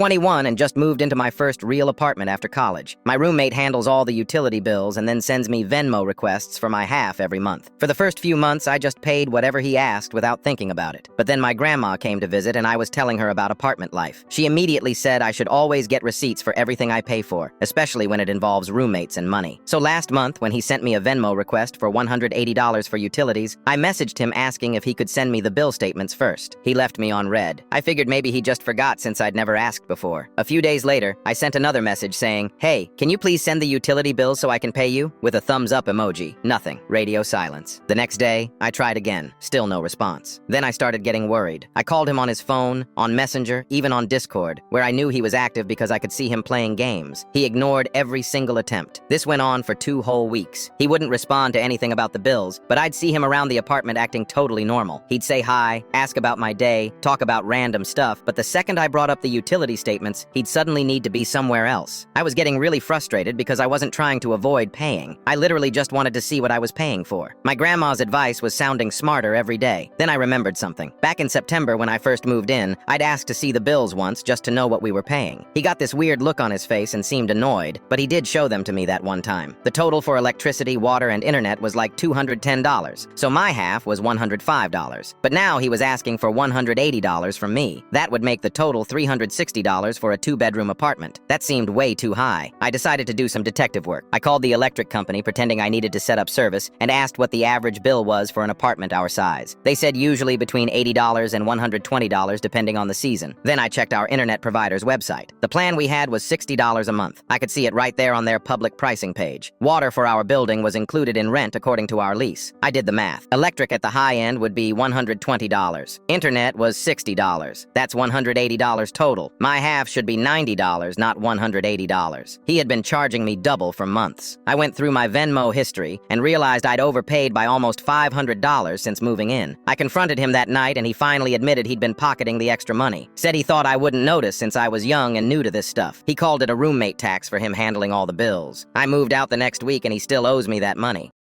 21 and just moved into my first real apartment after college. My roommate handles all the utility bills and then sends me Venmo requests for my half every month. For the first few months, I just paid whatever he asked without thinking about it. But then my grandma came to visit and I was telling her about apartment life. She immediately said I should always get receipts for everything I pay for, especially when it involves roommates and money. So last month, when he sent me a Venmo request for $180 for utilities, I messaged him asking if he could send me the bill statements first. He left me on red. I figured maybe he just forgot since I'd never asked before. A few days later, I sent another message saying, "Hey, can you please send the utility bill so I can pay you?" with a thumbs up emoji. Nothing. Radio silence. The next day, I tried again. Still no response. Then I started getting worried. I called him on his phone, on Messenger, even on Discord, where I knew he was active because I could see him playing games. He ignored every single attempt. This went on for 2 whole weeks. He wouldn't respond to anything about the bills, but I'd see him around the apartment acting totally normal. He'd say hi, ask about my day, talk about random stuff, but the second I brought up the utility statements, he'd suddenly need to be somewhere else. I was getting really frustrated because I wasn't trying to avoid paying. I literally just wanted to see what I was paying for. My grandma's advice was sounding smarter every day. Then I remembered something. Back in September when I first moved in, I'd asked to see the bills once just to know what we were paying. He got this weird look on his face and seemed annoyed, but he did show them to me that one time. The total for electricity, water, and internet was like $210, so my half was $105. But now he was asking for $180 from me. That would make the total $360 for a 2-bedroom apartment. That seemed way too high. I decided to do some detective work. I called the electric company pretending I needed to set up service and asked what the average bill was for an apartment our size. They said usually between $80 and $120 depending on the season. Then I checked our internet provider's website. The plan we had was $60 a month. I could see it right there on their public pricing page. Water for our building was included in rent according to our lease. I did the math. Electric at the high end would be $120. Internet was $60. That's $180 total. My half should be $90, not $180. He had been charging me double for months. I went through my Venmo history and realized I'd overpaid by almost $500 since moving in. I confronted him that night and he finally admitted he'd been pocketing the extra money. Said he thought I wouldn't notice since I was young and new to this stuff. He called it a roommate tax for him handling all the bills. I moved out the next week and he still owes me that money.